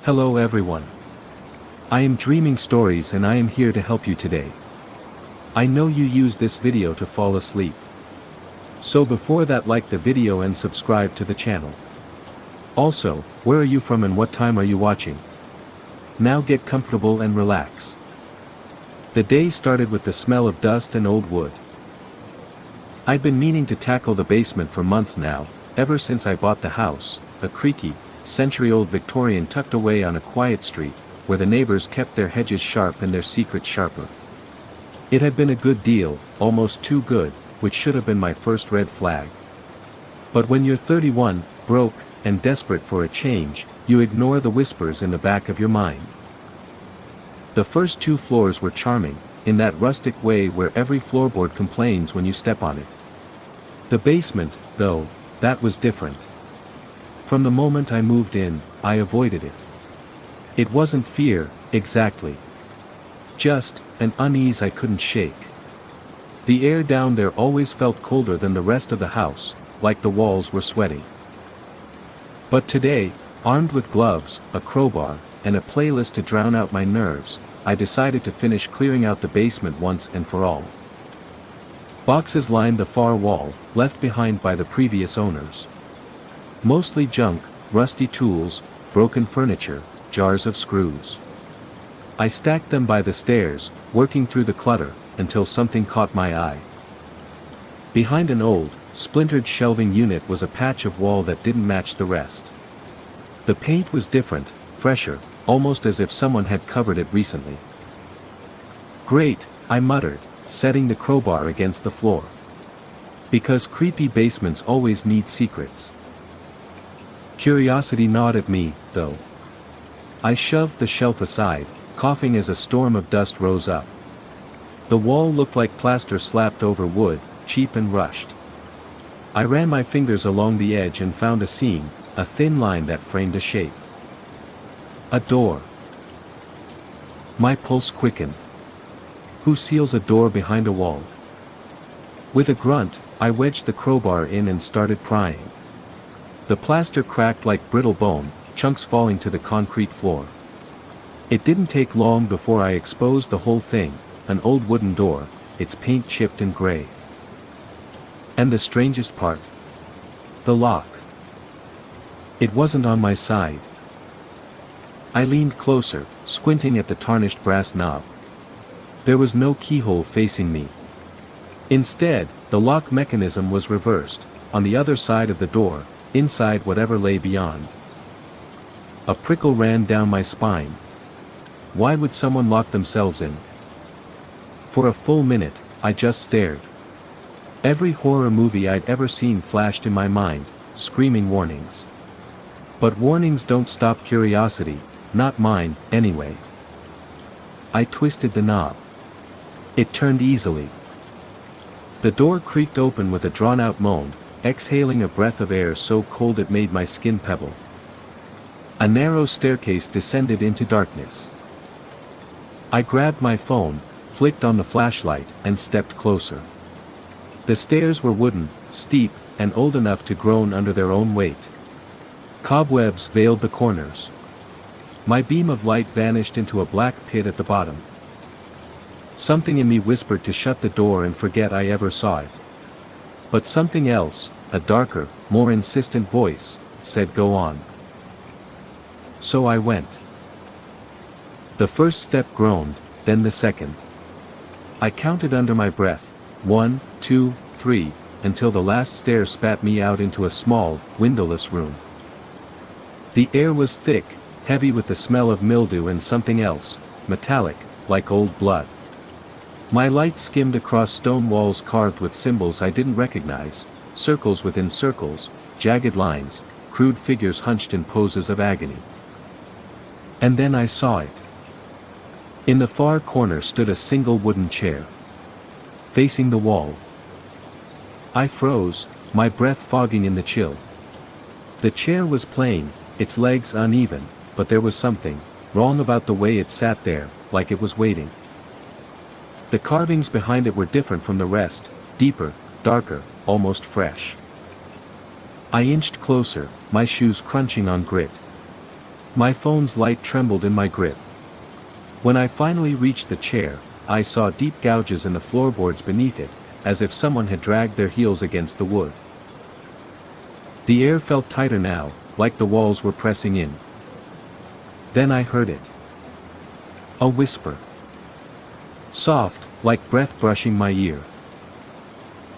Hello everyone. I am Dreaming Stories and I am here to help you today. I know you use this video to fall asleep. So before that, like the video and subscribe to the channel. Also, where are you from and what time are you watching? Now get comfortable and relax. The day started with the smell of dust and old wood. I'd been meaning to tackle the basement for months now, ever since I bought the house, a creaky, century-old Victorian tucked away on a quiet street, where the neighbors kept their hedges sharp and their secrets sharper. It had been a good deal, almost too good, which should have been my first red flag. But when you're 31, broke, and desperate for a change, you ignore the whispers in the back of your mind. The first 2 floors were charming, in that rustic way where every floorboard complains when you step on it. The basement, though, that was different. From the moment I moved in, I avoided it. It wasn't fear, exactly. Just an unease I couldn't shake. The air down there always felt colder than the rest of the house, like the walls were sweating. But today, armed with gloves, a crowbar, and a playlist to drown out my nerves, I decided to finish clearing out the basement once and for all. Boxes lined the far wall, left behind by the previous owners. Mostly junk, rusty tools, broken furniture, jars of screws. I stacked them by the stairs, working through the clutter, until something caught my eye. Behind an old, splintered shelving unit was a patch of wall that didn't match the rest. The paint was different, fresher, almost as if someone had covered it recently. Great, I muttered, setting the crowbar against the floor. Because creepy basements always need secrets. Curiosity gnawed at me, though. I shoved the shelf aside, coughing as a storm of dust rose up. The wall looked like plaster slapped over wood, cheap and rushed. I ran my fingers along the edge and found a seam, a thin line that framed a shape. A door. My pulse quickened. Who seals a door behind a wall? With a grunt, I wedged the crowbar in and started prying. The plaster cracked like brittle bone, chunks falling to the concrete floor. It didn't take long before I exposed the whole thing, an old wooden door, its paint chipped and gray. And the strangest part? The lock. It wasn't on my side. I leaned closer, squinting at the tarnished brass knob. There was no keyhole facing me. Instead, the lock mechanism was reversed, on the other side of the door, inside whatever lay beyond. A prickle ran down my spine. Why would someone lock themselves in? For a full minute, I just stared. Every horror movie I'd ever seen flashed in my mind, screaming warnings. But warnings don't stop curiosity, not mine, anyway. I twisted the knob. It turned easily. The door creaked open with a drawn-out moan, exhaling a breath of air so cold it made my skin pebble. A narrow staircase descended into darkness. I grabbed my phone, flicked on the flashlight, and stepped closer. The stairs were wooden, steep, and old enough to groan under their own weight. Cobwebs veiled the corners. My beam of light vanished into a black pit at the bottom. Something in me whispered to shut the door and forget I ever saw it. But something else, a darker, more insistent voice, said go on. So I went. The first step groaned, then the second. I counted under my breath, 1, 2, 3, until the last stair spat me out into a small, windowless room. The air was thick, heavy with the smell of mildew and something else, metallic, like old blood. My light skimmed across stone walls carved with symbols I didn't recognize, circles within circles, jagged lines, crude figures hunched in poses of agony. And then I saw it. In the far corner stood a single wooden chair. Facing the wall. I froze, my breath fogging in the chill. The chair was plain, its legs uneven, but there was something wrong about the way it sat there, like it was waiting. The carvings behind it were different from the rest, deeper, darker, almost fresh. I inched closer, my shoes crunching on grit. My phone's light trembled in my grip. When I finally reached the chair, I saw deep gouges in the floorboards beneath it, as if someone had dragged their heels against the wood. The air felt tighter now, like the walls were pressing in. Then I heard it. A whisper. Soft, like breath brushing my ear.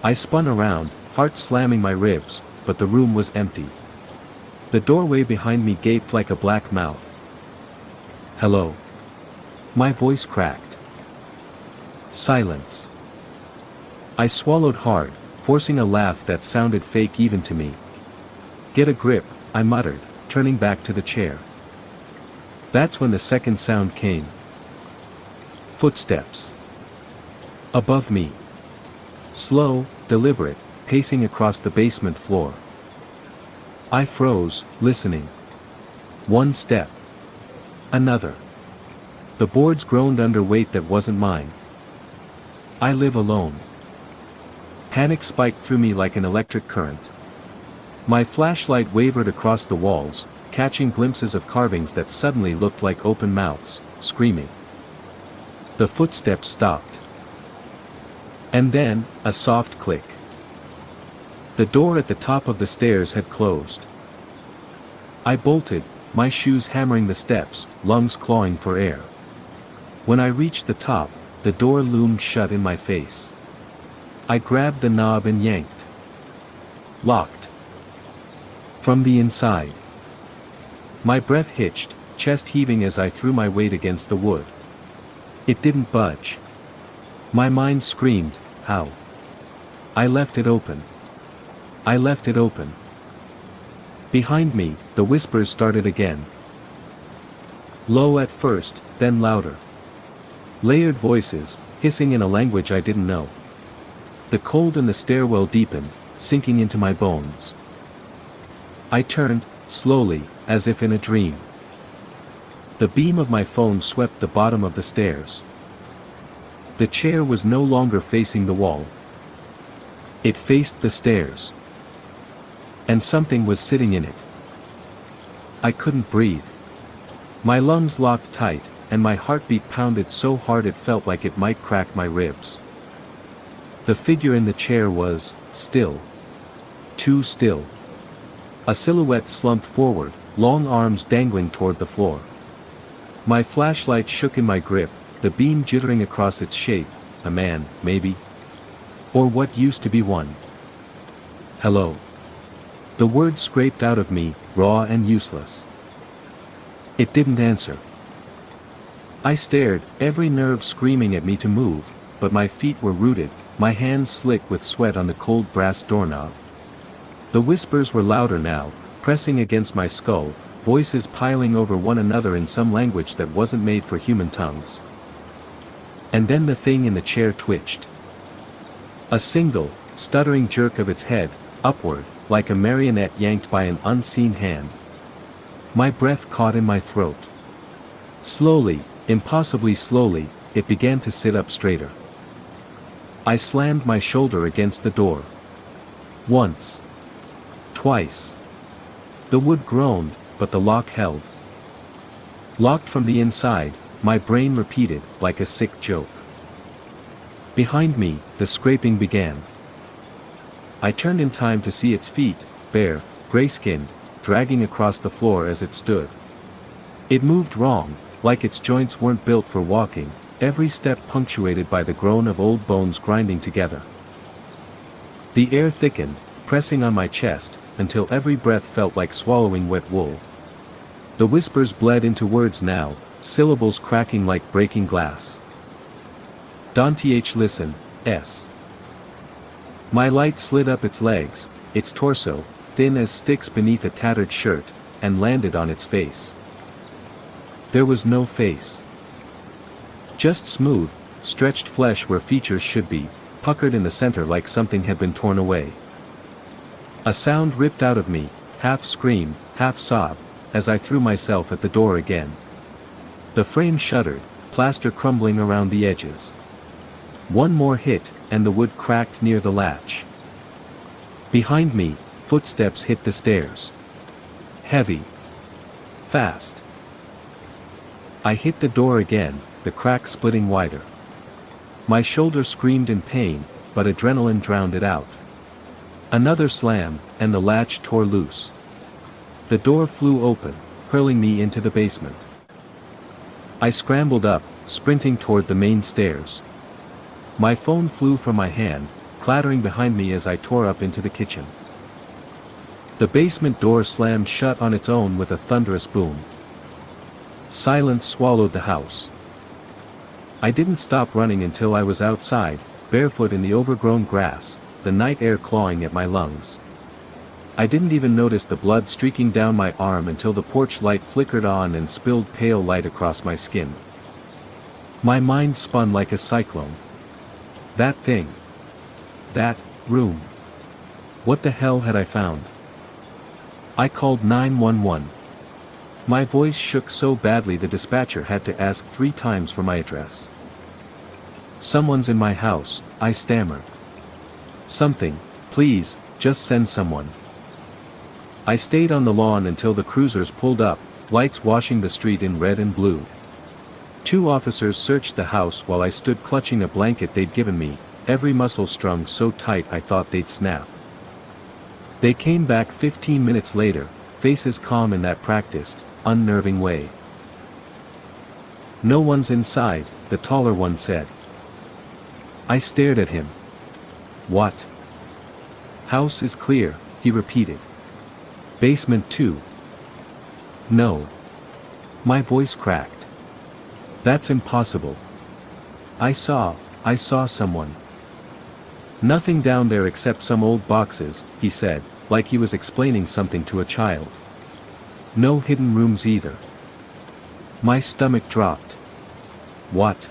I spun around, heart slamming my ribs, but the room was empty. The doorway behind me gaped like a black mouth. "Hello." My voice cracked. Silence. I swallowed hard, forcing a laugh that sounded fake even to me. "Get a grip," I muttered, turning back to the chair. That's when the second sound came. Footsteps. Above me. Slow, deliberate, pacing across the basement floor. I froze, listening. One step. Another. The boards groaned under weight that wasn't mine. I live alone. Panic spiked through me like an electric current. My flashlight wavered across the walls, catching glimpses of carvings that suddenly looked like open mouths, screaming. The footsteps stopped. And then, a soft click. The door at the top of the stairs had closed. I bolted, my shoes hammering the steps, lungs clawing for air. When I reached the top, the door loomed shut in my face. I grabbed the knob and yanked. Locked. From the inside. My breath hitched, chest heaving as I threw my weight against the wood. It didn't budge. My mind screamed, how? I left it open. I left it open. Behind me, the whispers started again. Low at first, then louder. Layered voices, hissing in a language I didn't know. The cold in the stairwell deepened, sinking into my bones. I turned, slowly, as if in a dream. The beam of my phone swept the bottom of the stairs. The chair was no longer facing the wall. It faced the stairs. And something was sitting in it. I couldn't breathe. My lungs locked tight, and my heartbeat pounded so hard it felt like it might crack my ribs. The figure in the chair was still. Too still. A silhouette slumped forward, long arms dangling toward the floor. My flashlight shook in my grip, the beam jittering across its shape. A man, maybe? Or what used to be one. Hello. The word scraped out of me, raw and useless. It didn't answer. I stared, every nerve screaming at me to move, but my feet were rooted, my hands slick with sweat on the cold brass doorknob. The whispers were louder now, pressing against my skull, voices piling over one another in some language that wasn't made for human tongues. And then the thing in the chair twitched. A single, stuttering jerk of its head, upward, like a marionette yanked by an unseen hand. My breath caught in my throat. Slowly, impossibly slowly, it began to sit up straighter. I slammed my shoulder against the door. Once. Twice. The wood groaned, but the lock held. Locked from the inside, my brain repeated, like a sick joke. Behind me, the scraping began. I turned in time to see its feet, bare, gray-skinned, dragging across the floor as it stood. It moved wrong, like its joints weren't built for walking, every step punctuated by the groan of old bones grinding together. The air thickened, pressing on my chest, until every breath felt like swallowing wet wool. The whispers bled into words now, syllables cracking like breaking glass. Don't listen, S. My light slid up its legs, its torso, thin as sticks beneath a tattered shirt, and landed on its face. There was no face. Just smooth, stretched flesh where features should be, puckered in the center like something had been torn away. A sound ripped out of me, half scream, half sob, as I threw myself at the door again. The frame shuddered, plaster crumbling around the edges. One more hit, and the wood cracked near the latch. Behind me, footsteps hit the stairs. Heavy. Fast. I hit the door again, the crack splitting wider. My shoulder screamed in pain, but adrenaline drowned it out. Another slam, and the latch tore loose. The door flew open, hurling me into the basement. I scrambled up, sprinting toward the main stairs. My phone flew from my hand, clattering behind me as I tore up into the kitchen. The basement door slammed shut on its own with a thunderous boom. Silence swallowed the house. I didn't stop running until I was outside, barefoot in the overgrown grass, the night air clawing at my lungs. I didn't even notice the blood streaking down my arm until the porch light flickered on and spilled pale light across my skin. My mind spun like a cyclone. That thing. That room. What the hell had I found? I called 911. My voice shook so badly the dispatcher had to ask 3 times for my address. Someone's in my house, I stammered. Something, please, just send someone. I stayed on the lawn until the cruisers pulled up, lights washing the street in red and blue. 2 officers searched the house while I stood clutching a blanket they'd given me, every muscle strung so tight I thought they'd snap. They came back 15 minutes later, faces calm in that practiced, unnerving way. "No one's inside," the taller one said. I stared at him. "What?" "House is clear," he repeated. "Basement too." "No." My voice cracked. "That's impossible. I saw someone." "Nothing down there except some old boxes," he said, like he was explaining something to a child. "No hidden rooms either." My stomach dropped. "What?"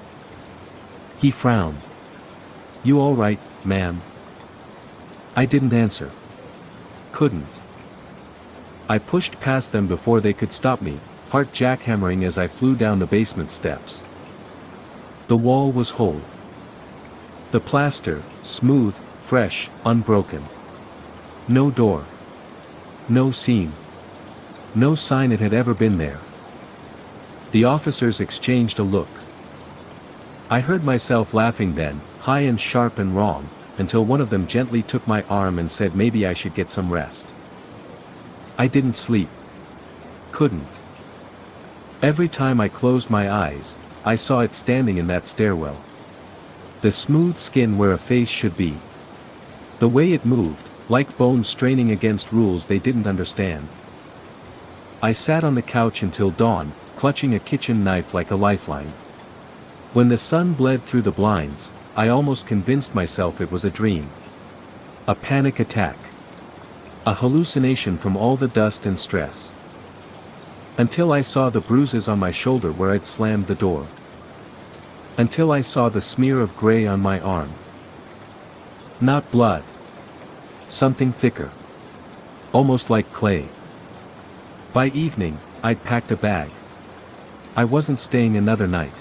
He frowned. "You all right, ma'am?" I didn't answer. Couldn't. I pushed past them before they could stop me, heart jackhammering as I flew down the basement steps. The wall was whole. The plaster, smooth, fresh, unbroken. No door. No seam. No sign it had ever been there. The officers exchanged a look. I heard myself laughing then, high and sharp and wrong, until one of them gently took my arm and said maybe I should get some rest. I didn't sleep. Couldn't. Every time I closed my eyes, I saw it standing in that stairwell. The smooth skin where a face should be. The way it moved, like bones straining against rules they didn't understand. I sat on the couch until dawn, clutching a kitchen knife like a lifeline. When the sun bled through the blinds, I almost convinced myself it was a dream. A panic attack. A hallucination from all the dust and stress. Until I saw the bruises on my shoulder where I'd slammed the door. Until I saw the smear of gray on my arm. Not blood. Something thicker. Almost like clay. By evening, I'd packed a bag. I wasn't staying another night.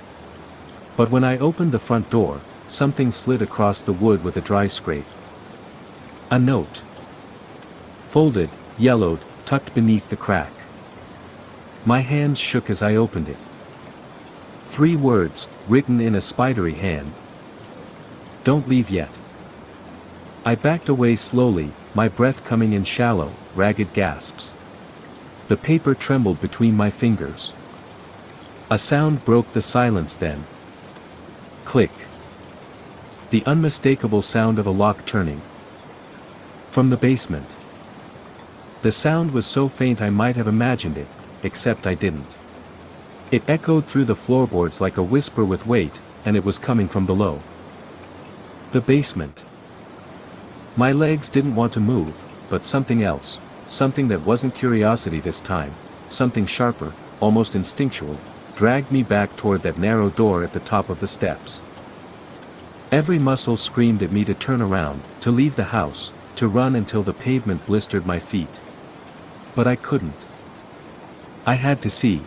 But when I opened the front door, something slid across the wood with a dry scrape. A note. Folded, yellowed, tucked beneath the crack. My hands shook as I opened it. 3 words, written in a spidery hand. "Don't leave yet." I backed away slowly, my breath coming in shallow, ragged gasps. The paper trembled between my fingers. A sound broke the silence then. Click. The unmistakable sound of a lock turning. From the basement. The sound was so faint I might have imagined it, except I didn't. It echoed through the floorboards like a whisper with weight, and it was coming from below. The basement. My legs didn't want to move, but something else, something that wasn't curiosity this time, something sharper, almost instinctual, dragged me back toward that narrow door at the top of the steps. Every muscle screamed at me to turn around, to leave the house, to run until the pavement blistered my feet. But I couldn't. I had to see.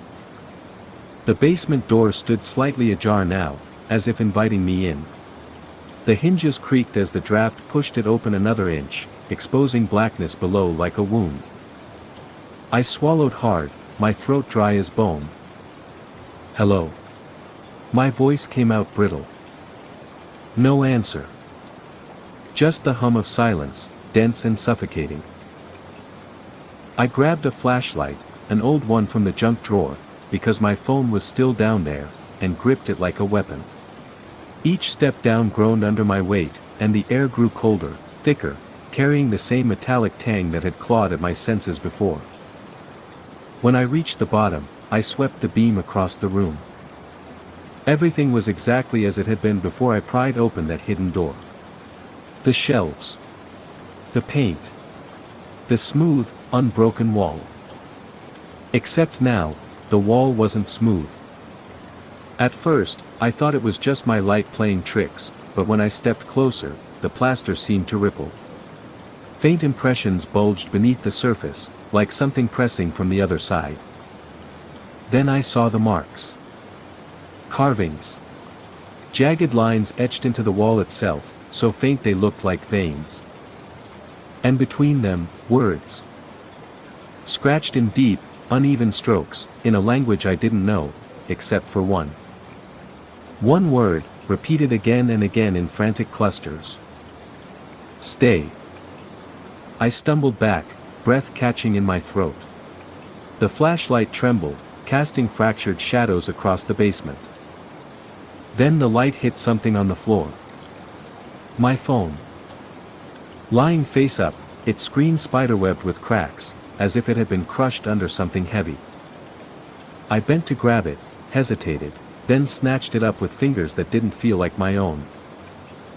The basement door stood slightly ajar now, as if inviting me in. The hinges creaked as the draft pushed it open another inch, exposing blackness below like a wound. I swallowed hard, my throat dry as bone. Hello. My voice came out brittle. No answer. Just the hum of silence, dense and suffocating. I grabbed a flashlight, an old one from the junk drawer, because my phone was still down there, and gripped it like a weapon. Each step down groaned under my weight, and the air grew colder, thicker, carrying the same metallic tang that had clawed at my senses before. When I reached the bottom, I swept the beam across the room. Everything was exactly as it had been before I pried open that hidden door. The shelves. The paint. The smooth, unbroken wall. Except now, the wall wasn't smooth. At first, I thought it was just my light playing tricks, but when I stepped closer, the plaster seemed to ripple. Faint impressions bulged beneath the surface, like something pressing from the other side. Then I saw the marks. Carvings. Jagged lines etched into the wall itself, so faint they looked like veins. And between them, words. Scratched in deep, uneven strokes, in a language I didn't know, except for one. One word, repeated again and again in frantic clusters. Stay. I stumbled back, breath catching in my throat. The flashlight trembled, casting fractured shadows across the basement. Then the light hit something on the floor. My phone. Lying face up, its screen spiderwebbed with cracks, as if it had been crushed under something heavy. I bent to grab it, hesitated, then snatched it up with fingers that didn't feel like my own.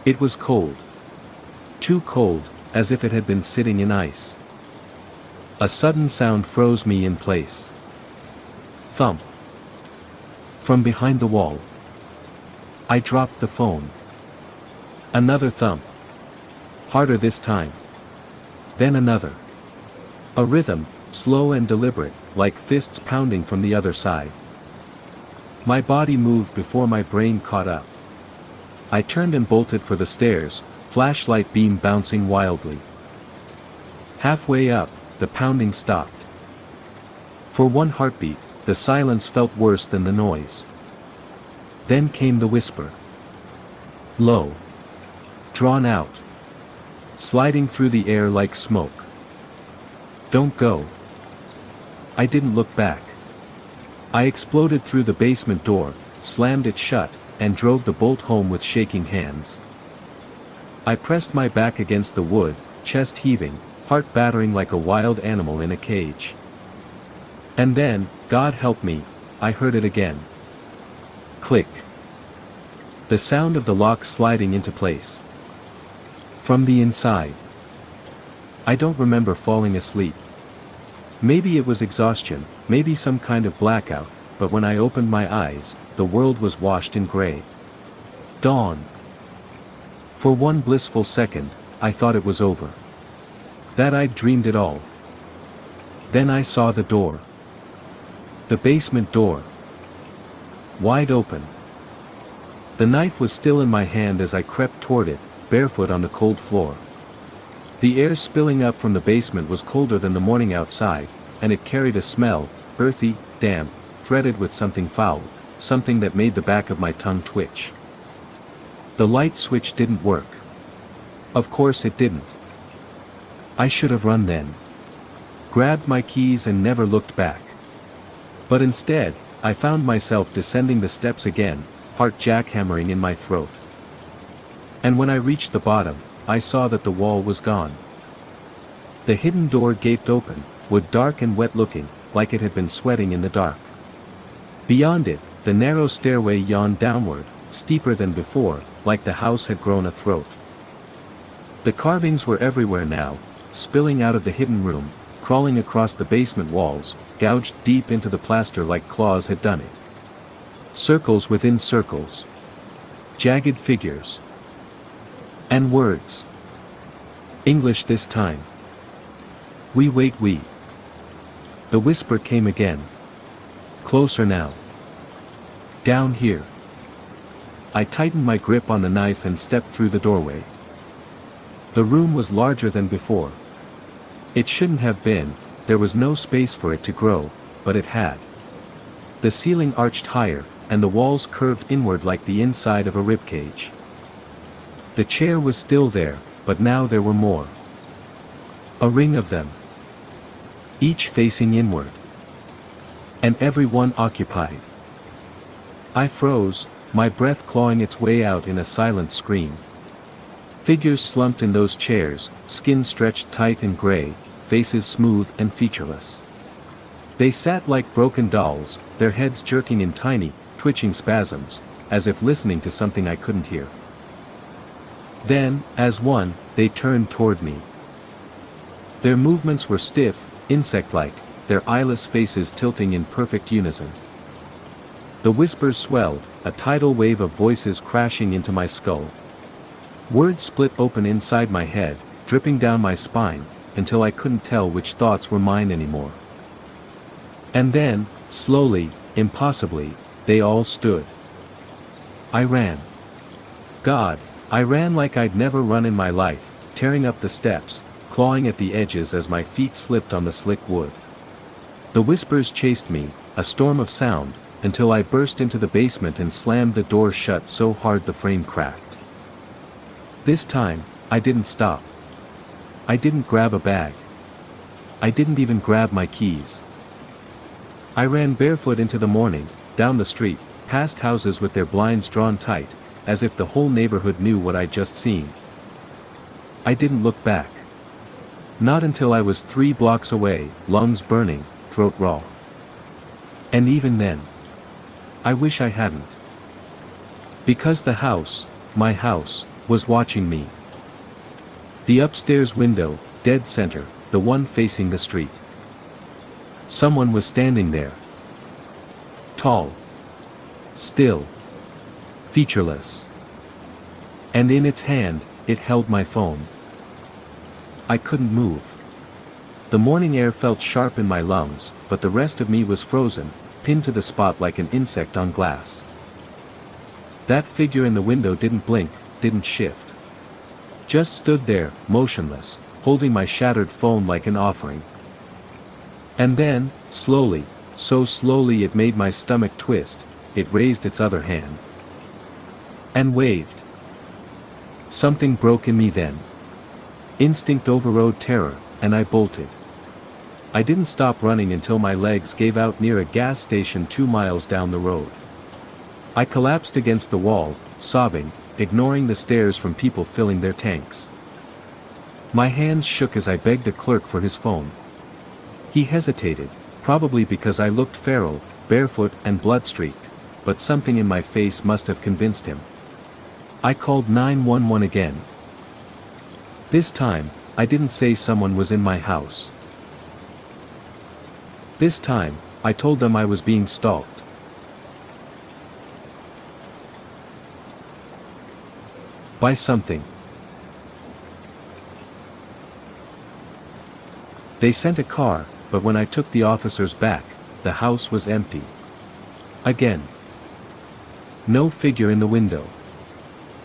It was cold. Too cold, as if it had been sitting in ice. A sudden sound froze me in place. Thump. From behind the wall. I dropped the phone. Another thump. Harder this time. Then another. A rhythm, slow and deliberate, like fists pounding from the other side. My body moved before my brain caught up. I turned and bolted for the stairs, flashlight beam bouncing wildly. Halfway up, the pounding stopped. For one heartbeat, the silence felt worse than the noise. Then came the whisper. Low. Drawn out. Sliding through the air like smoke. Don't go. I didn't look back. I exploded through the basement door, slammed it shut, and drove the bolt home with shaking hands. I pressed my back against the wood, chest heaving, heart battering like a wild animal in a cage. And then, God help me, I heard it again. Click. The sound of the lock sliding into place. From the inside. I don't remember falling asleep. Maybe it was exhaustion, maybe some kind of blackout, but when I opened my eyes, the world was washed in gray. Dawn. For one blissful second, I thought it was over. That I'd dreamed it all. Then I saw the door. The basement door. Wide open. The knife was still in my hand as I crept toward it, barefoot on the cold floor. The air spilling up from the basement was colder than the morning outside, and it carried a smell, earthy, damp, threaded with something foul, something that made the back of my tongue twitch. The light switch didn't work. Of course it didn't. I should have run then. Grabbed my keys and never looked back. But instead, I found myself descending the steps again, heart jackhammering in my throat. And when I reached the bottom, I saw that the wall was gone. The hidden door gaped open, wood dark and wet looking, like it had been sweating in the dark. Beyond it, the narrow stairway yawned downward, steeper than before, like the house had grown a throat. The carvings were everywhere now, spilling out of the hidden room, crawling across the basement walls, gouged deep into the plaster like claws had done it. Circles within circles. Jagged figures. And words. English this time. We wait. The whisper came again. Closer now. Down here. I tightened my grip on the knife and stepped through the doorway. The room was larger than before. It shouldn't have been, there was no space for it to grow, but it had. The ceiling arched higher, and the walls curved inward like the inside of a ribcage. The chair was still there, but now there were more. A ring of them. Each facing inward. And every one occupied. I froze, my breath clawing its way out in a silent scream. Figures slumped in those chairs, skin stretched tight and gray, faces smooth and featureless. They sat like broken dolls, their heads jerking in tiny, twitching spasms, as if listening to something I couldn't hear. Then, as one, they turned toward me. Their movements were stiff, insect-like, their eyeless faces tilting in perfect unison. The whispers swelled, a tidal wave of voices crashing into my skull. Words split open inside my head, dripping down my spine, until I couldn't tell which thoughts were mine anymore. And then, slowly, impossibly, they all stood. I ran. God, I ran like I'd never run in my life, tearing up the steps, clawing at the edges as my feet slipped on the slick wood. The whispers chased me, a storm of sound, until I burst into the basement and slammed the door shut so hard the frame cracked. This time, I didn't stop. I didn't grab a bag. I didn't even grab my keys. I ran barefoot into the morning, down the street, past houses with their blinds drawn tight, as if the whole neighborhood knew what I'd just seen. I didn't look back. Not until I was 3 blocks away, lungs burning, throat raw. And even then, I wish I hadn't. Because the house, my house, was watching me. The upstairs window, dead center, the one facing the street. Someone was standing there. Tall. Still. Featureless. And in its hand, it held my phone. I couldn't move. The morning air felt sharp in my lungs, but the rest of me was frozen, pinned to the spot like an insect on glass. That figure in the window didn't blink, didn't shift. Just stood there, motionless, holding my shattered phone like an offering. And then, slowly, so slowly it made my stomach twist, it raised its other hand. And waved. Something broke in me then. Instinct overrode terror, and I bolted. I didn't stop running until my legs gave out near a gas station 2 miles down the road. I collapsed against the wall, sobbing, ignoring the stares from people filling their tanks. My hands shook as I begged a clerk for his phone. He hesitated, probably because I looked feral, barefoot and blood-streaked, but something in my face must have convinced him. I called 911 again. This time, I didn't say someone was in my house. This time, I told them I was being stalked. By something. They sent a car, but when I took the officers back, the house was empty. Again. No figure in the window.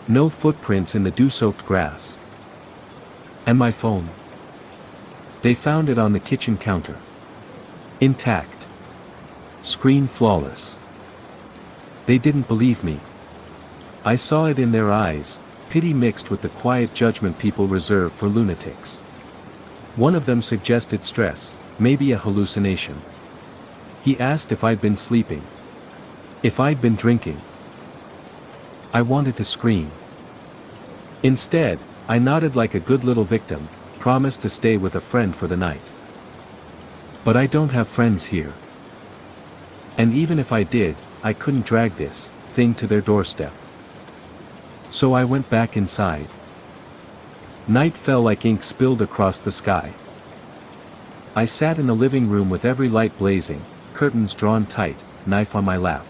No footprints in the dew-soaked grass. And my phone. They found it on the kitchen counter. Intact. Screen flawless. They didn't believe me. I saw it in their eyes, pity mixed with the quiet judgment people reserve for lunatics. One of them suggested stress, maybe a hallucination. He asked if I'd been sleeping. If I'd been drinking. I wanted to scream. Instead, I nodded like a good little victim, promised to stay with a friend for the night. But I don't have friends here. And even if I did, I couldn't drag this thing to their doorstep. So I went back inside. Night fell like ink spilled across the sky. I sat in the living room with every light blazing, curtains drawn tight, knife on my lap.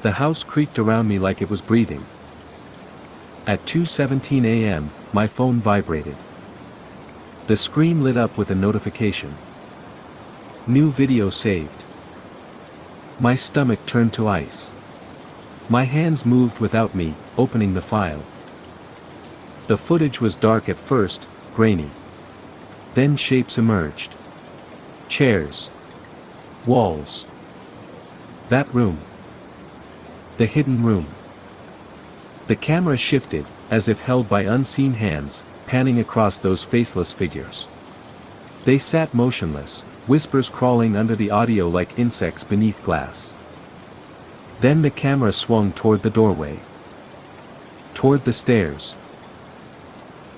The house creaked around me like it was breathing. At 2:17 a.m., my phone vibrated. The screen lit up with a notification. New video saved. My stomach turned to ice. My hands moved without me, opening the file. The footage was dark at first, grainy. Then shapes emerged. Chairs. Walls. That room. The hidden room. The camera shifted, as if held by unseen hands, panning across those faceless figures. They sat motionless, whispers crawling under the audio like insects beneath glass. Then the camera swung toward the doorway. Toward the stairs.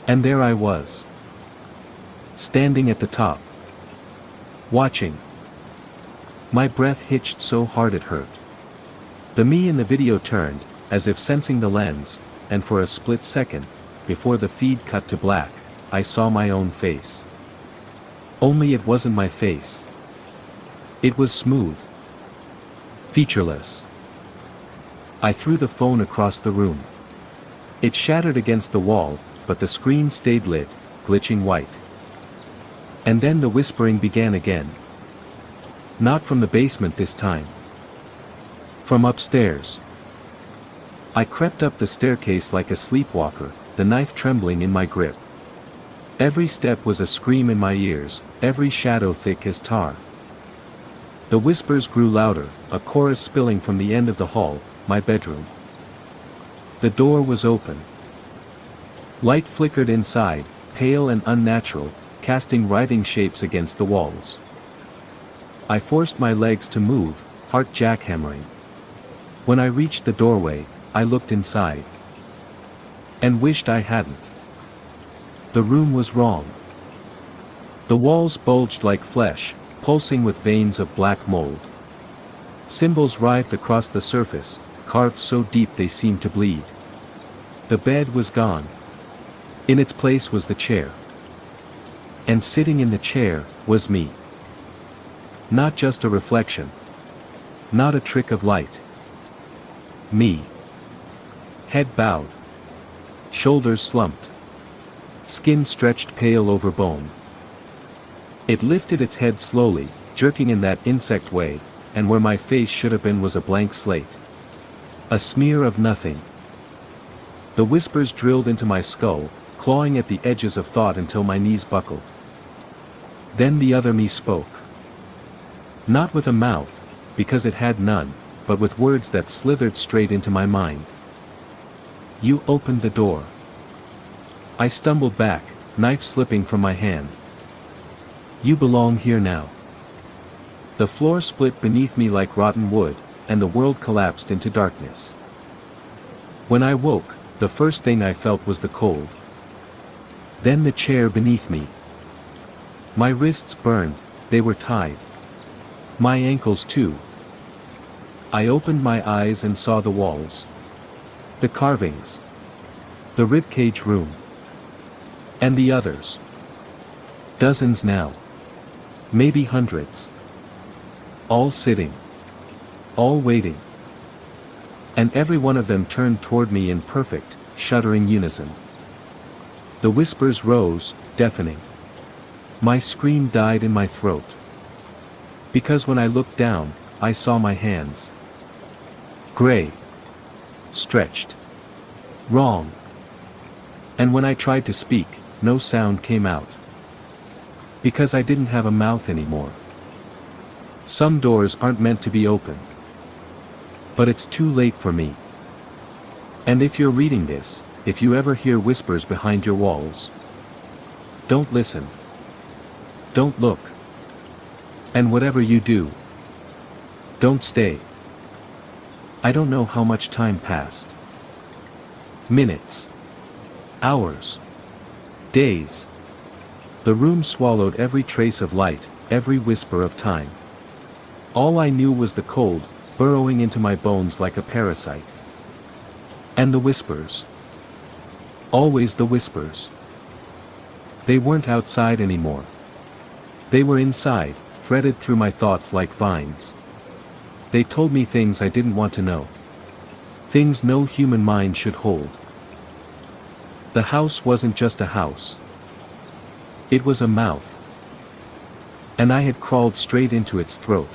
And there I was. Standing at the top. Watching. My breath hitched so hard it hurt. The me in the video turned, as if sensing the lens, and for a split second, before the feed cut to black, I saw my own face. Only it wasn't my face. It was smooth. Featureless. I threw the phone across the room. It shattered against the wall, but the screen stayed lit, glitching white. And then the whispering began again. Not from the basement this time. From upstairs. I crept up the staircase like a sleepwalker, the knife trembling in my grip. Every step was a scream in my ears, every shadow thick as tar. The whispers grew louder, a chorus spilling from the end of the hall, my bedroom. The door was open. Light flickered inside, pale and unnatural, casting writhing shapes against the walls. I forced my legs to move, heart jackhammering. When I reached the doorway, I looked inside. And wished I hadn't. The room was wrong. The walls bulged like flesh, pulsing with veins of black mold. Symbols writhed across the surface, carved so deep they seemed to bleed. The bed was gone. In its place was the chair. And sitting in the chair, was me. Not just a reflection. Not a trick of light. Me. Head bowed. Shoulders slumped. Skin stretched pale over bone. It lifted its head slowly, jerking in that insect way, and where my face should have been was a blank slate. A smear of nothing. The whispers drilled into my skull, clawing at the edges of thought until my knees buckled. Then the other me spoke. Not with a mouth, because it had none, but with words that slithered straight into my mind. You opened the door. I stumbled back, knife slipping from my hand. You belong here now. The floor split beneath me like rotten wood, and the world collapsed into darkness. When I woke, the first thing I felt was the cold. Then the chair beneath me. My wrists burned, they were tied. My ankles too. I opened my eyes and saw the walls. The carvings. The ribcage room. And the others. Dozens now. Maybe hundreds. All sitting. All waiting. And every one of them turned toward me in perfect, shuddering unison. The whispers rose, deafening. My scream died in my throat. Because when I looked down, I saw my hands. Gray. Stretched. Wrong. And when I tried to speak, no sound came out. Because I didn't have a mouth anymore. Some doors aren't meant to be opened. But it's too late for me. And if you're reading this, if you ever hear whispers behind your walls, don't listen. Don't look. And whatever you do, don't stay. I don't know how much time passed. Minutes. Hours. Days. The room swallowed every trace of light, every whisper of time. All I knew was the cold, burrowing into my bones like a parasite. And the whispers. Always the whispers. They weren't outside anymore. They were inside, threaded through my thoughts like vines. They told me things I didn't want to know. Things no human mind should hold. The house wasn't just a house. It was a mouth. And I had crawled straight into its throat.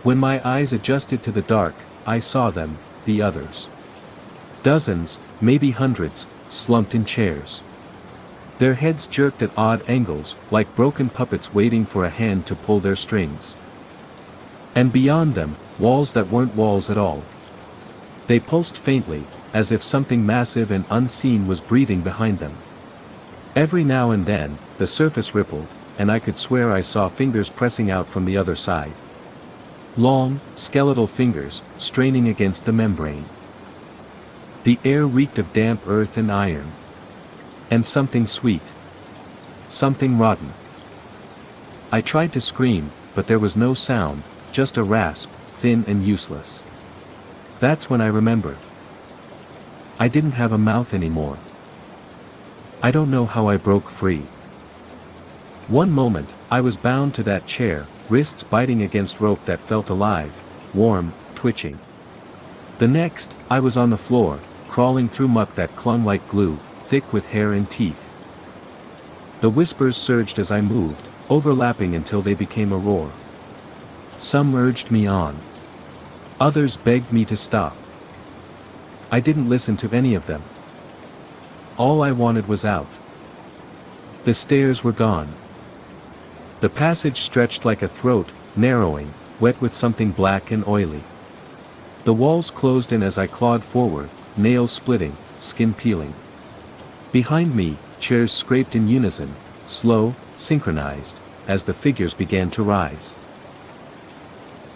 When my eyes adjusted to the dark, I saw them, the others. Dozens, maybe hundreds, slumped in chairs. Their heads jerked at odd angles, like broken puppets waiting for a hand to pull their strings. And beyond them, walls that weren't walls at all. They pulsed faintly, as if something massive and unseen was breathing behind them. Every now and then, the surface rippled, and I could swear I saw fingers pressing out from the other side. Long, skeletal fingers, straining against the membrane. The air reeked of damp earth and iron. And something sweet. Something rotten. I tried to scream, but there was no sound, just a rasp, thin and useless. That's when I remembered. I didn't have a mouth anymore. I don't know how I broke free. One moment, I was bound to that chair, wrists biting against rope that felt alive, warm, twitching. The next, I was on the floor, crawling through muck that clung like glue, thick with hair and teeth. The whispers surged as I moved, overlapping until they became a roar. Some urged me on. Others begged me to stop. I didn't listen to any of them. All I wanted was out. The stairs were gone. The passage stretched like a throat, narrowing, wet with something black and oily. The walls closed in as I clawed forward, nails splitting, skin peeling. Behind me, chairs scraped in unison, slow, synchronized, as the figures began to rise.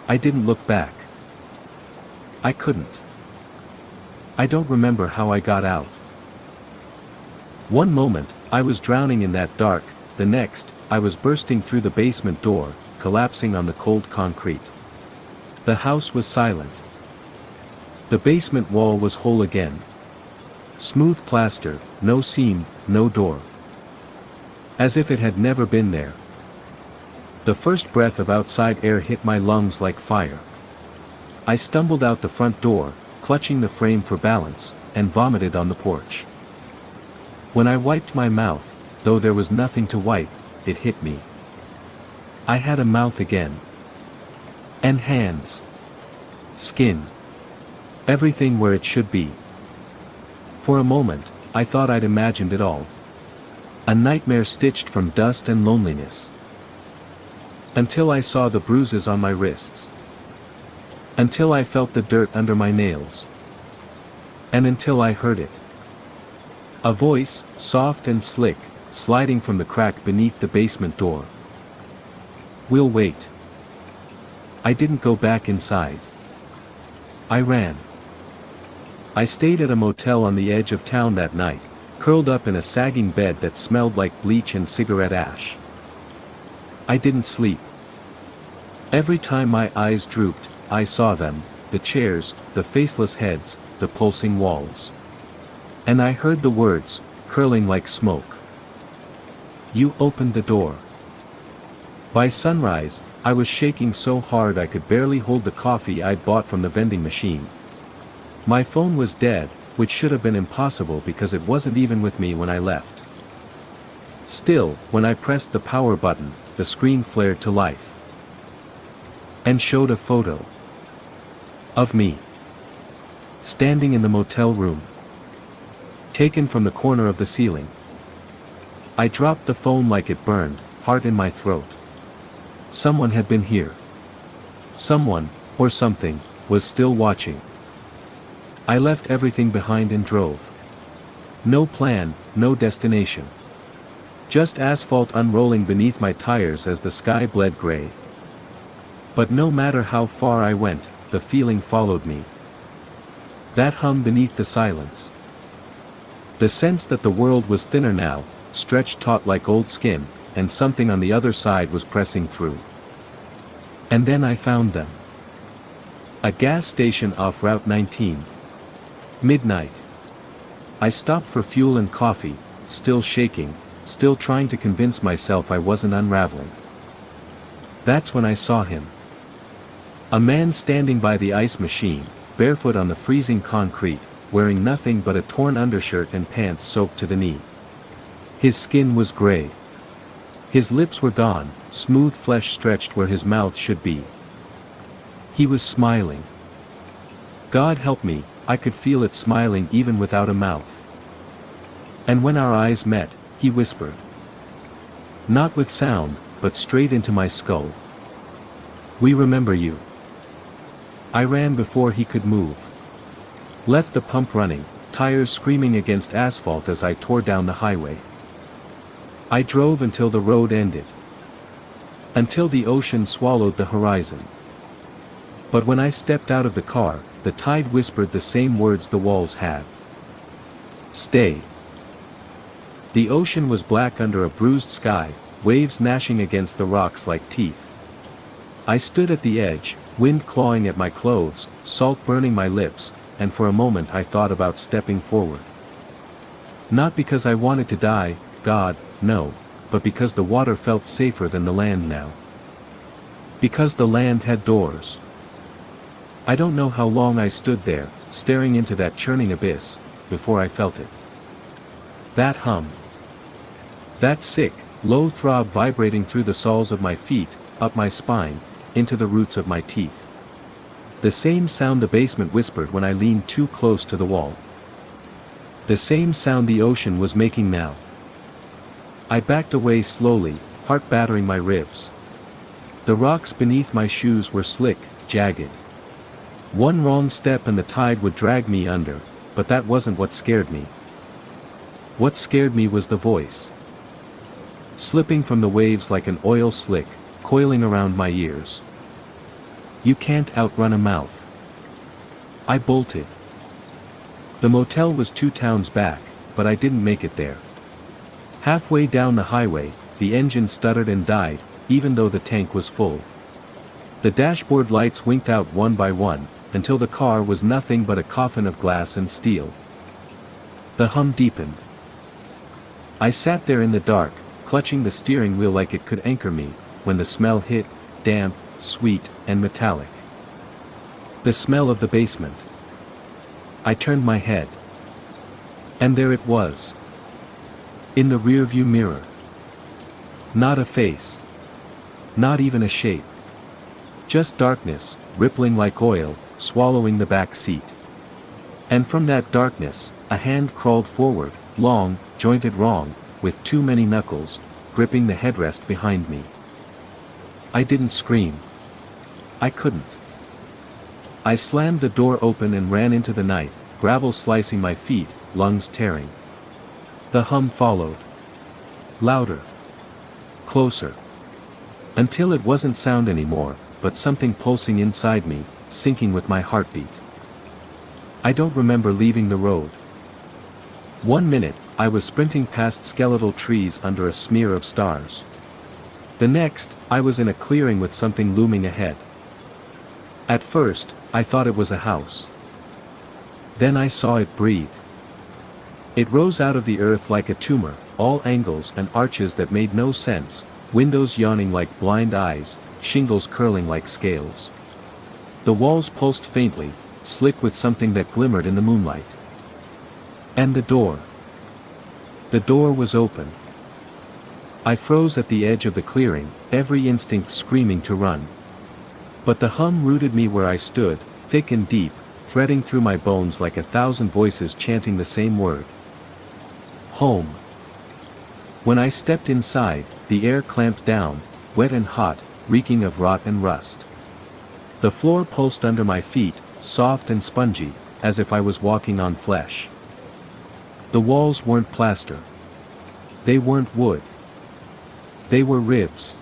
I didn't look back. I couldn't. I don't remember how I got out. One moment, I was drowning in that dark, the next, I was bursting through the basement door, collapsing on the cold concrete. The house was silent. The basement wall was whole again. Smooth plaster, no seam, no door. As if it had never been there. The first breath of outside air hit my lungs like fire. I stumbled out the front door, clutching the frame for balance, and vomited on the porch. When I wiped my mouth, though there was nothing to wipe, it hit me. I had a mouth again. And hands. Skin. Everything where it should be. For a moment, I thought I'd imagined it all. A nightmare stitched from dust and loneliness. Until I saw the bruises on my wrists. Until I felt the dirt under my nails. And until I heard it. A voice, soft and slick, sliding from the crack beneath the basement door. We'll wait. I didn't go back inside. I ran. I stayed at a motel on the edge of town that night, curled up in a sagging bed that smelled like bleach and cigarette ash. I didn't sleep. Every time my eyes drooped, I saw them, the chairs, the faceless heads, the pulsing walls. And I heard the words, curling like smoke. You opened the door. By sunrise, I was shaking so hard I could barely hold the coffee I'd bought from the vending machine. My phone was dead, which should have been impossible because it wasn't even with me when I left. Still, when I pressed the power button, the screen flared to life. And showed a photo. Of me. Standing in the motel room. Taken from the corner of the ceiling. I dropped the phone like it burned, heart in my throat. Someone had been here. Someone, or something, was still watching. I left everything behind and drove. No plan, no destination. Just asphalt unrolling beneath my tires as the sky bled gray. But no matter how far I went, the feeling followed me. That hum beneath the silence. The sense that the world was thinner now, stretched taut like old skin, and something on the other side was pressing through. And then I found them. A gas station off Route 19. Midnight. I stopped for fuel and coffee, still shaking, still trying to convince myself I wasn't unraveling. That's when I saw him. A man standing by the ice machine, barefoot on the freezing concrete, wearing nothing but a torn undershirt and pants soaked to the knee. His skin was gray. His lips were gone, smooth flesh stretched where his mouth should be. He was smiling. God help me, I could feel it smiling even without a mouth. And when our eyes met, he whispered. Not with sound, but straight into my skull. We remember you. I ran before he could move. Left the pump running, tires screaming against asphalt as I tore down the highway. I drove until the road ended. Until the ocean swallowed the horizon. But when I stepped out of the car, the tide whispered the same words the walls had. Stay. The ocean was black under a bruised sky, waves gnashing against the rocks like teeth. I stood at the edge, wind clawing at my clothes, salt burning my lips, and for a moment I thought about stepping forward. Not because I wanted to die, God, no, but because the water felt safer than the land now. Because the land had doors. I don't know how long I stood there, staring into that churning abyss, before I felt it. That hum. That sick, low throb vibrating through the soles of my feet, up my spine, into the roots of my teeth. The same sound the basement whispered when I leaned too close to the wall. The same sound the ocean was making now. I backed away slowly, heart battering my ribs. The rocks beneath my shoes were slick, jagged. One wrong step and the tide would drag me under, but that wasn't what scared me. What scared me was the voice. Slipping from the waves like an oil slick, coiling around my ears. You can't outrun a mouth. I bolted. The motel was 2 towns back, but I didn't make it there. Halfway down the highway, the engine stuttered and died, even though the tank was full. The dashboard lights winked out one by one, until the car was nothing but a coffin of glass and steel. The hum deepened. I sat there in the dark, clutching the steering wheel like it could anchor me, when the smell hit, damp, sweet, and metallic. The smell of the basement. I turned my head. And there it was. In the rearview mirror. Not a face. Not even a shape. Just darkness, rippling like oil, swallowing the back seat. And from that darkness, a hand crawled forward, long, jointed wrong, with too many knuckles, gripping the headrest behind me. I didn't scream. I couldn't. I slammed the door open and ran into the night, gravel slicing my feet, lungs tearing. The hum followed. Louder. Closer. Until it wasn't sound anymore, but something pulsing inside me, syncing with my heartbeat. I don't remember leaving the road. 1 minute, I was sprinting past skeletal trees under a smear of stars. The next, I was in a clearing with something looming ahead. At first, I thought it was a house. Then I saw it breathe. It rose out of the earth like a tumor, all angles and arches that made no sense, windows yawning like blind eyes, shingles curling like scales. The walls pulsed faintly, slick with something that glimmered in the moonlight. And the door. The door was open. I froze at the edge of the clearing, every instinct screaming to run. But the hum rooted me where I stood, thick and deep, threading through my bones like 1,000 voices chanting the same word. Home. When I stepped inside, the air clamped down, wet and hot, reeking of rot and rust. The floor pulsed under my feet, soft and spongy, as if I was walking on flesh. The walls weren't plaster. They weren't wood. They were ribs.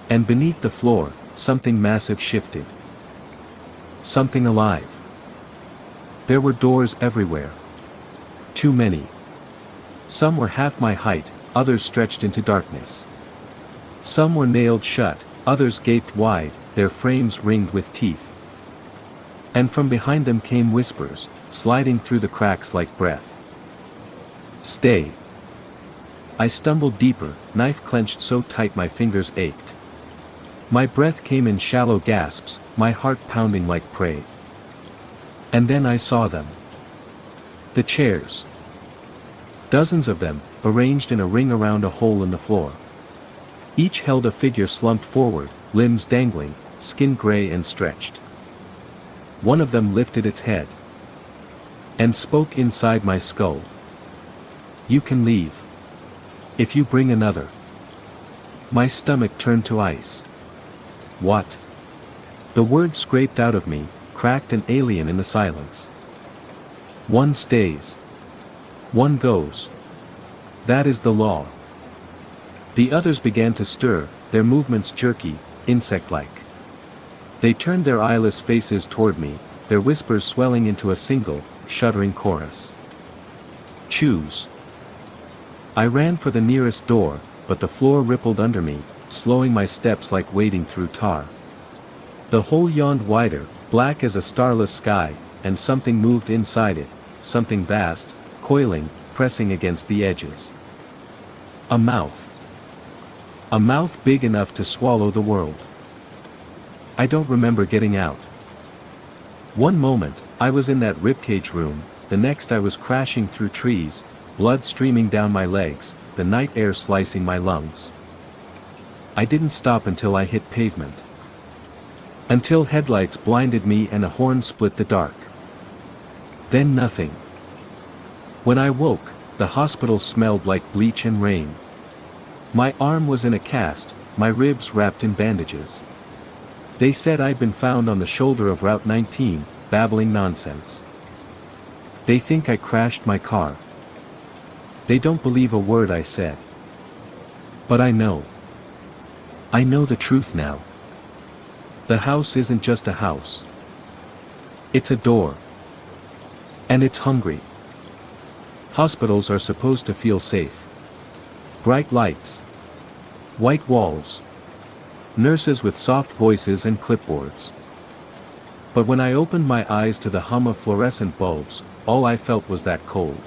And beneath the floor, something massive shifted. Something alive. There were doors everywhere. Too many. Some were half my height, others stretched into darkness. Some were nailed shut, others gaped wide, their frames ringed with teeth. And from behind them came whispers, sliding through the cracks like breath. Stay. I stumbled deeper, knife clenched so tight my fingers ached. My breath came in shallow gasps, my heart pounding like prey. And then I saw them. The chairs. Dozens of them, arranged in a ring around a hole in the floor. Each held a figure slumped forward, limbs dangling, skin gray and stretched. One of them lifted its head. And spoke inside my skull. You can leave. If you bring another. My stomach turned to ice. What? The word scraped out of me, cracked and alien in the silence. One stays. One goes. That is the law. The others began to stir, their movements jerky, insect-like. They turned their eyeless faces toward me, their whispers swelling into a single, shuddering chorus. Choose. I ran for the nearest door, but the floor rippled under me, slowing my steps like wading through tar. The hole yawned wider, black as a starless sky, and something moved inside it, something vast, coiling, pressing against the edges. A mouth. A mouth big enough to swallow the world. I don't remember getting out. One moment, I was in that ribcage room, the next I was crashing through trees, blood streaming down my legs, the night air slicing my lungs. I didn't stop until I hit pavement. Until headlights blinded me and a horn split the dark. Then nothing. When I woke, the hospital smelled like bleach and rain. My arm was in a cast, my ribs wrapped in bandages. They said I'd been found on the shoulder of Route 19, babbling nonsense. They think I crashed my car. They don't believe a word I said. But I know. I know the truth now. The house isn't just a house. It's a door. And it's hungry. Hospitals are supposed to feel safe. Bright lights. White walls. Nurses with soft voices and clipboards. But when I opened my eyes to the hum of fluorescent bulbs, all I felt was that cold.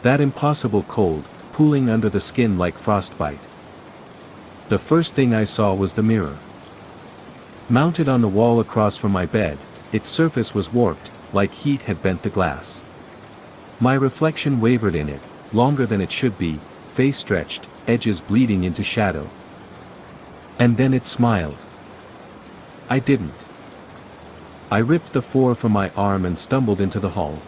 That impossible cold, pooling under the skin like frostbite. The first thing I saw was the mirror. Mounted on the wall across from my bed, its surface was warped, like heat had bent the glass. My reflection wavered in it, longer than it should be, face stretched, edges bleeding into shadow. And then it smiled. I didn't. I ripped the 4 from my arm and stumbled into the hall.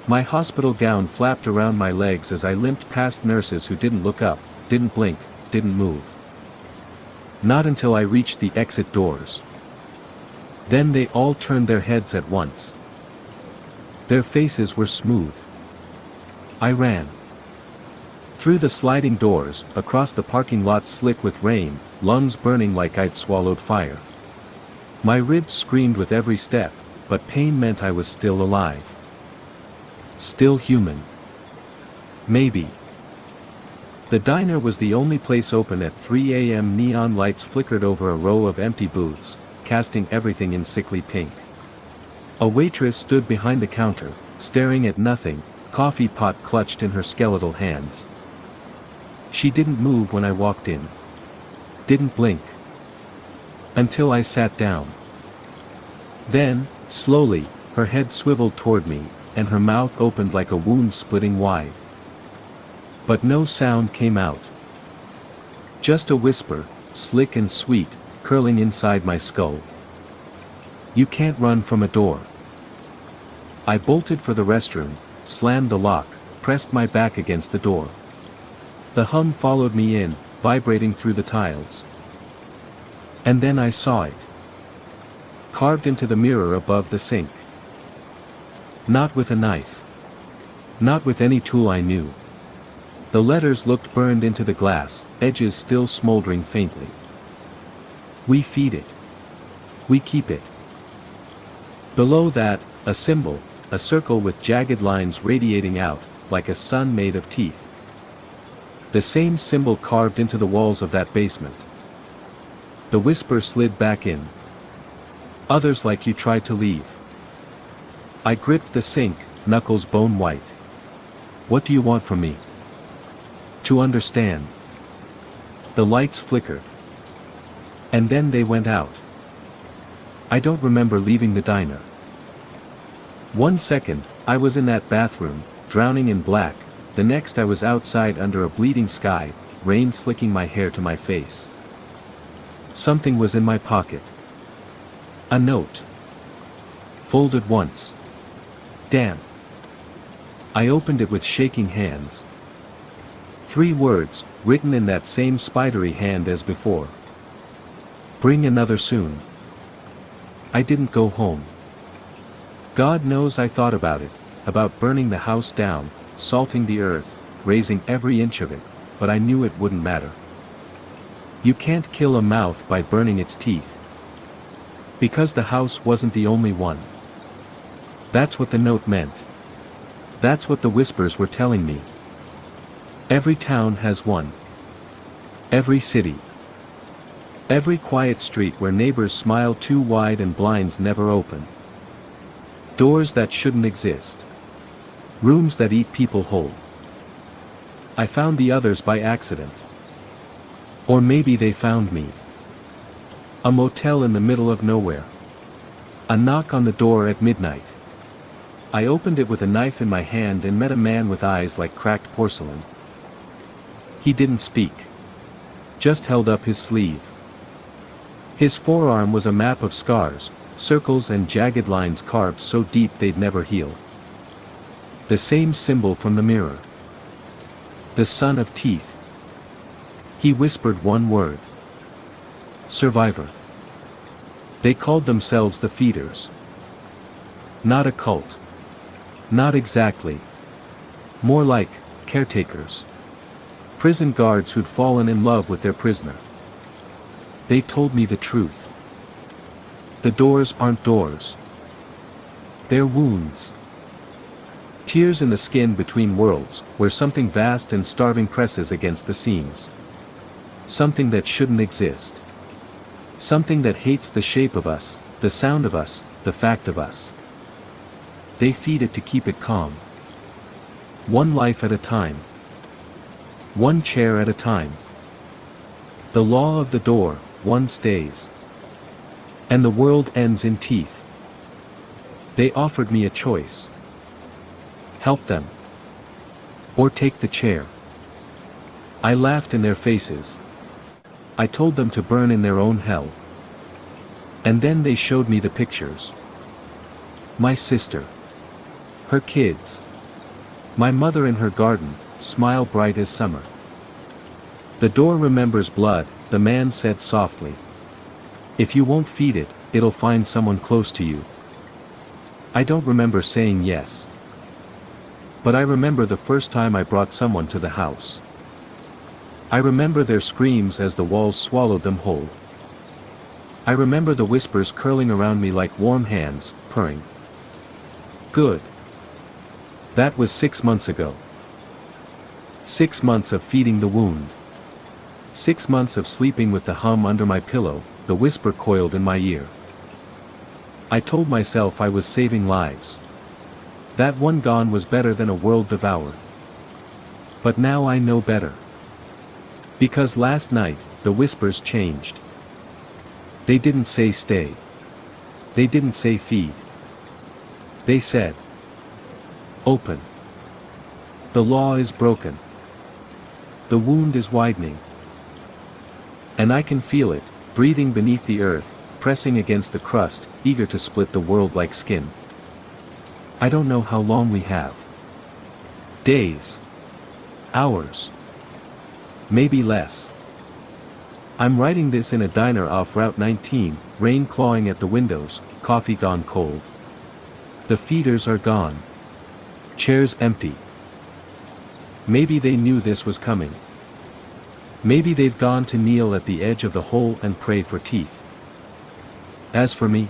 My hospital gown flapped around my legs as I limped past nurses who didn't look up, didn't blink, didn't move. Not until I reached the exit doors. Then they all turned their heads at once. Their faces were smooth. I ran. Through the sliding doors, across the parking lot slick with rain, lungs burning like I'd swallowed fire. My ribs screamed with every step, but pain meant I was still alive. Still human. Maybe. The diner was the only place open at 3 a.m. Neon lights flickered over a row of empty booths, casting everything in sickly pink. A waitress stood behind the counter, staring at nothing, coffee pot clutched in her skeletal hands. She didn't move when I walked in. Didn't blink. Until I sat down. Then, slowly, her head swiveled toward me, and her mouth opened like a wound splitting wide. But no sound came out. Just a whisper, slick and sweet, curling inside my skull. You can't run from a door. I bolted for the restroom, slammed the lock, pressed my back against the door. The hum followed me in, vibrating through the tiles. And then I saw it. Carved into the mirror above the sink. Not with a knife. Not with any tool I knew. The letters looked burned into the glass, edges still smoldering faintly. We feed it. We keep it. Below that, a symbol, a circle with jagged lines radiating out, like a sun made of teeth. The same symbol carved into the walls of that basement. The whisper slid back in. Others like you tried to leave. I gripped the sink, knuckles bone white. What do you want from me? To understand. The lights flickered. And then they went out. I don't remember leaving the diner. 1 second, I was in that bathroom, drowning in black, the next I was outside under a bleeding sky, rain slicking my hair to my face. Something was in my pocket. A note. Folded once. Damn. I opened it with shaking hands. 3 words, written in that same spidery hand as before. Bring another soon. I didn't go home. God knows I thought about it, about burning the house down, salting the earth, raising every inch of it, but I knew it wouldn't matter. You can't kill a mouth by burning its teeth. Because the house wasn't the only one. That's what the note meant. That's what the whispers were telling me. Every town has one. Every city. Every quiet street where neighbors smile too wide and blinds never open. Doors that shouldn't exist. Rooms that eat people whole. I found the others by accident. Or maybe they found me. A motel in the middle of nowhere. A knock on the door at midnight. I opened it with a knife in my hand and met a man with eyes like cracked porcelain. He didn't speak. Just held up his sleeve. His forearm was a map of scars, circles and jagged lines carved so deep they'd never heal. The same symbol from the mirror. The son of teeth. He whispered one word. Survivor. They called themselves the Feeders. Not a cult. Not exactly. More like caretakers. Prison guards who'd fallen in love with their prisoner. They told me the truth. The doors aren't doors. They're wounds. Tears in the skin between worlds, where something vast and starving presses against the seams. Something that shouldn't exist. Something that hates the shape of us, the sound of us, the fact of us. They feed it to keep it calm. One life at a time. One chair at a time. The law of the door, one stays. And the world ends in teeth. They offered me a choice. Help them. Or take the chair. I laughed in their faces. I told them to burn in their own hell. And then they showed me the pictures. My sister. Her kids. My mother in her garden, smile bright as summer. The door remembers blood, the man said softly. If you won't feed it, it'll find someone close to you. I don't remember saying yes. But I remember the first time I brought someone to the house. I remember their screams as the walls swallowed them whole. I remember the whispers curling around me like warm hands, purring. Good. That was 6 months ago. 6 months of feeding the wound. 6 months of sleeping with the hum under my pillow, the whisper coiled in my ear. I told myself I was saving lives. That one gone was better than a world devoured. But now I know better. Because last night, the whispers changed. They didn't say stay. They didn't say feed. They said, open. The law is broken. The wound is widening. And I can feel it, breathing beneath the earth, pressing against the crust, eager to split the world like skin. I don't know how long we have. Days. Hours. Maybe less. I'm writing this in a diner off Route 19, rain clawing at the windows, coffee gone cold. The feeders are gone. Chairs empty. Maybe they knew this was coming. Maybe they've gone to kneel at the edge of the hole and pray for teeth. As for me,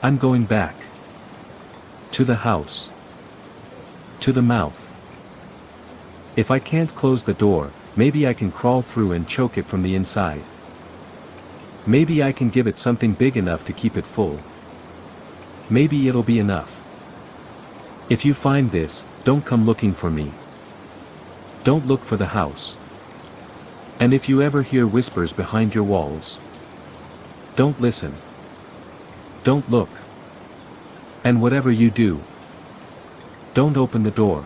I'm going back. To the house. To the mouth. If I can't close the door, maybe I can crawl through and choke it from the inside. Maybe I can give it something big enough to keep it full. Maybe it'll be enough. If you find this, don't come looking for me. Don't look for the house. And if you ever hear whispers behind your walls, don't listen. Don't look. And whatever you do, don't open the door.